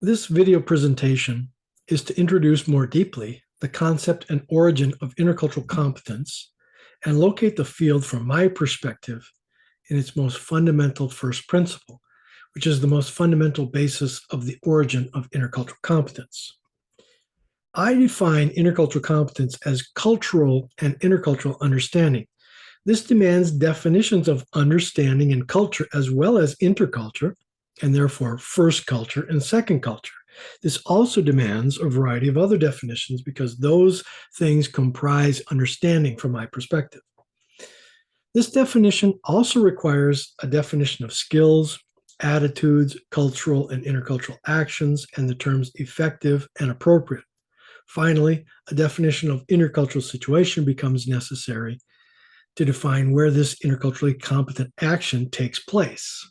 This video presentation is to introduce more deeply the concept and origin of intercultural competence and locate the field from my perspective in its most fundamental first principle, which is the most fundamental basis of the origin of intercultural competence. I define intercultural competence as cultural and intercultural understanding. This demands definitions of understanding and culture as well as interculture, and therefore first culture and second culture. This also demands a variety of other definitions because those things comprise understanding from my perspective. This definition also requires a definition of skills, attitudes, cultural and intercultural actions, and the terms effective and appropriate. Finally, a definition of intercultural situation becomes necessary to define where this interculturally competent action takes place.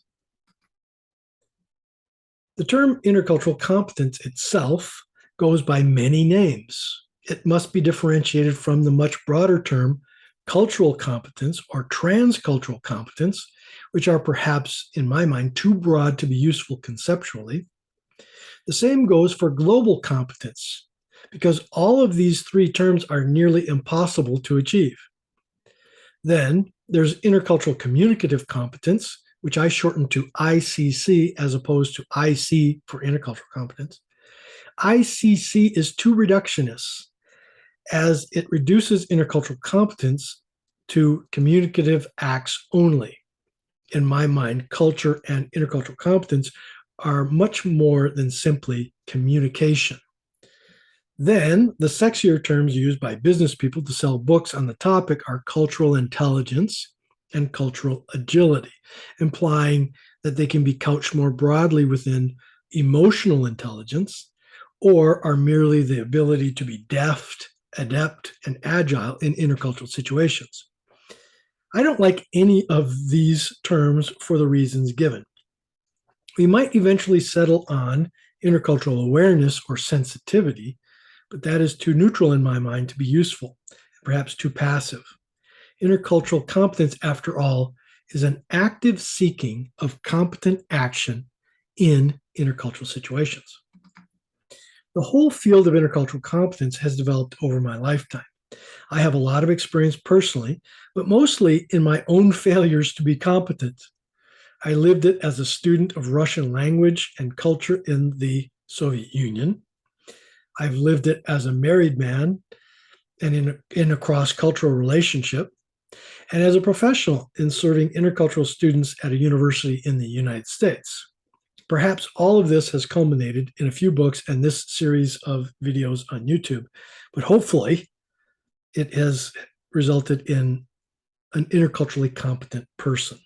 The term intercultural competence itself goes by many names. It must be differentiated from the much broader term cultural competence or transcultural competence, which are perhaps, in my mind, too broad to be useful conceptually. The same goes for global competence, because all of these three terms are nearly impossible to achieve. Then there's intercultural communicative competence, which I shorten to ICC as opposed to IC for intercultural competence. ICC is too reductionist as it reduces intercultural competence to communicative acts only. In my mind, culture and intercultural competence are much more than simply communication. Then the sexier terms used by business people to sell books on the topic are cultural intelligence and cultural agility, implying that they can be couched more broadly within emotional intelligence or are merely the ability to be deft, adept, and agile in intercultural situations. I don't like any of these terms for the reasons given. We might eventually settle on intercultural awareness or sensitivity, but that is too neutral in my mind to be useful, perhaps too passive. Intercultural competence, after all, is an active seeking of competent action in intercultural situations. The whole field of intercultural competence has developed over my lifetime. I have a lot of experience personally, but mostly in my own failures to be competent. I lived it as a student of Russian language and culture in the Soviet Union. I've lived it as a married man and in a cross-cultural relationship, and as a professional in serving intercultural students at a university in the United States. Perhaps all of this has culminated in a few books and this series of videos on YouTube, but hopefully it has resulted in an interculturally competent person,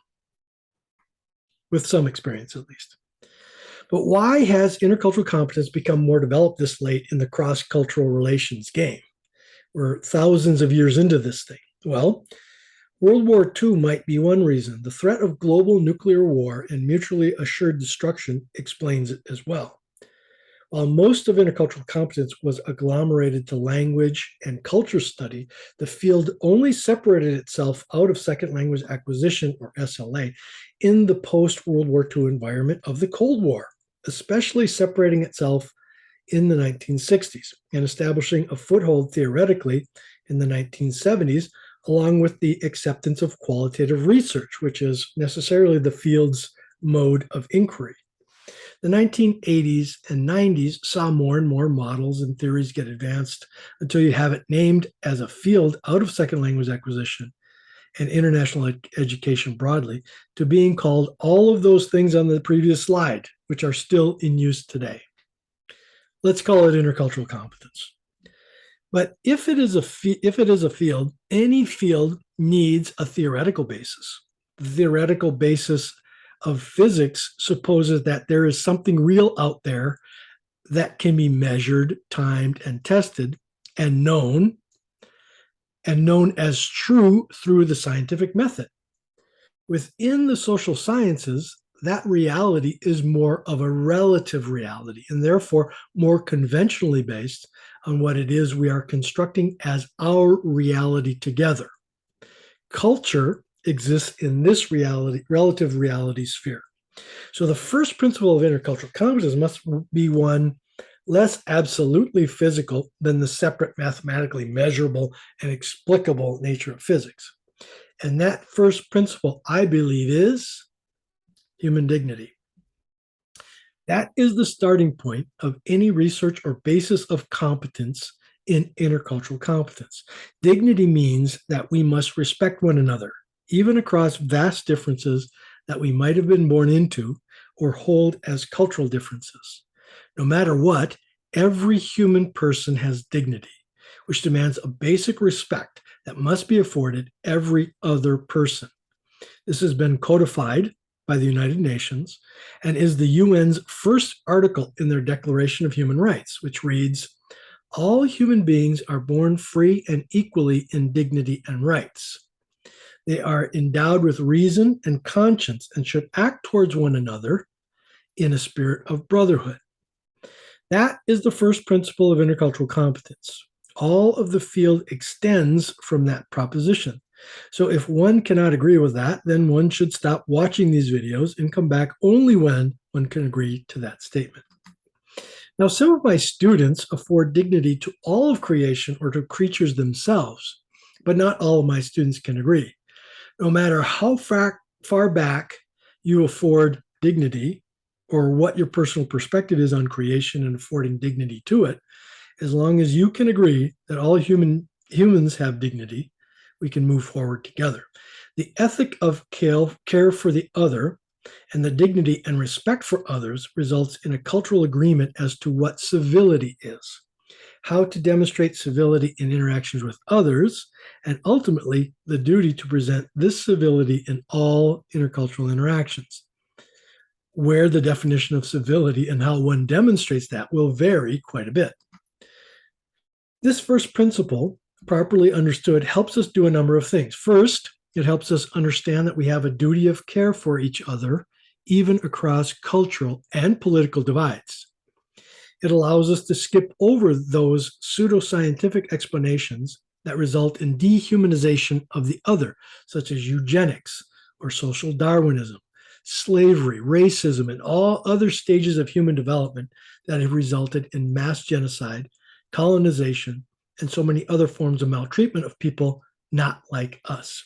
with some experience at least. But why has intercultural competence become more developed this late in the cross-cultural relations game? We're thousands of years into this thing. Well, World War II might be one reason. The threat of global nuclear war and mutually assured destruction explains it as well. While most of intercultural competence was agglomerated to language and culture study, the field only separated itself out of second language acquisition, or SLA, in the post-World War II environment of the Cold War, especially separating itself in the 1960s and establishing a foothold theoretically in the 1970s, along with the acceptance of qualitative research, which is necessarily the field's mode of inquiry. The 1980s and 90s saw more and more models and theories get advanced until you have it named as a field out of second language acquisition and international education broadly to being called all of those things on the previous slide, which are still in use today. Let's call it intercultural competence. But if it is a field, any field needs a theoretical basis. The theoretical basis of physics supposes that there is something real out there that can be measured, timed, and tested, and known as true through the scientific method. Within the social sciences, that reality is more of a relative reality and therefore more conventionally based on what it is we are constructing as our reality together. Culture exists in this relative reality sphere. So the first principle of intercultural competence must be one less absolutely physical than the separate mathematically measurable and explicable nature of physics. And that first principle, I believe, is human dignity. That is the starting point of any research or basis of competence in intercultural competence. Dignity means that we must respect one another, even across vast differences that we might have been born into or hold as cultural differences. No matter what, every human person has dignity, which demands a basic respect that must be afforded every other person. This has been codified by the United Nations and is the UN's first article in their Declaration of Human Rights, which reads, "All human beings are born free and equally in dignity and rights. They are endowed with reason and conscience and should act towards one another in a spirit of brotherhood." That is the first principle of intercultural competence. All of the field extends from that proposition. So if one cannot agree with that, then one should stop watching these videos and come back only when one can agree to that statement. Now, some of my students afford dignity to all of creation or to creatures themselves, but not all of my students can agree. No matter how far back you afford dignity or what your personal perspective is on creation and affording dignity to it, as long as you can agree that all humans have dignity, we can move forward together. The ethic of care for the other and the dignity and respect for others results in a cultural agreement as to what civility is, how to demonstrate civility in interactions with others, and ultimately the duty to present this civility in all intercultural interactions. Where the definition of civility and how one demonstrates that will vary quite a bit. This first principle, properly understood, helps us do a number of things. First, it helps us understand that we have a duty of care for each other, even across cultural and political divides. It allows us to skip over those pseudoscientific explanations that result in dehumanization of the other, such as eugenics or social Darwinism, slavery, racism, and all other stages of human development that have resulted in mass genocide, colonization, and so many other forms of maltreatment of people not like us.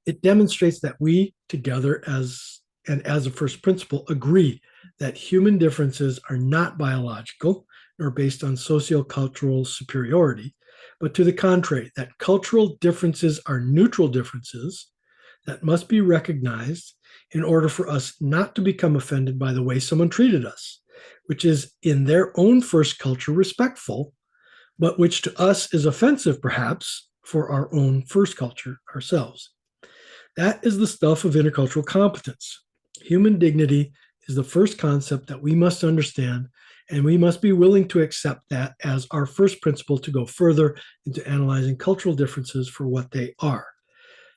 It demonstrates that we together as a first principle agree that human differences are not biological nor based on sociocultural superiority, but to the contrary, that cultural differences are neutral differences that must be recognized in order for us not to become offended by the way someone treated us, which is in their own first culture respectful, but which to us is offensive perhaps for our own first culture ourselves. That is the stuff of intercultural competence. Human dignity is the first concept that we must understand, and we must be willing to accept that as our first principle to go further into analyzing cultural differences for what they are.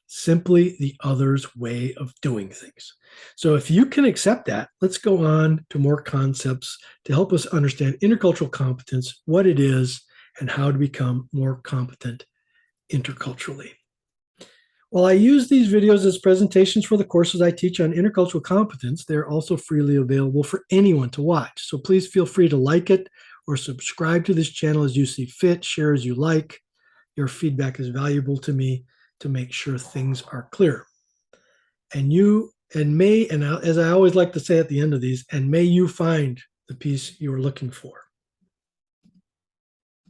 Simply the other's way of doing things. So if you can accept that, let's go on to more concepts to help us understand intercultural competence, what it is, and how to become more competent interculturally. While I use these videos as presentations for the courses I teach on intercultural competence, they're also freely available for anyone to watch. So please feel free to like it or subscribe to this channel as you see fit, share as you like. Your feedback is valuable to me to make sure things are clear. And as I always like to say at the end of these, and may you find the peace you are looking for.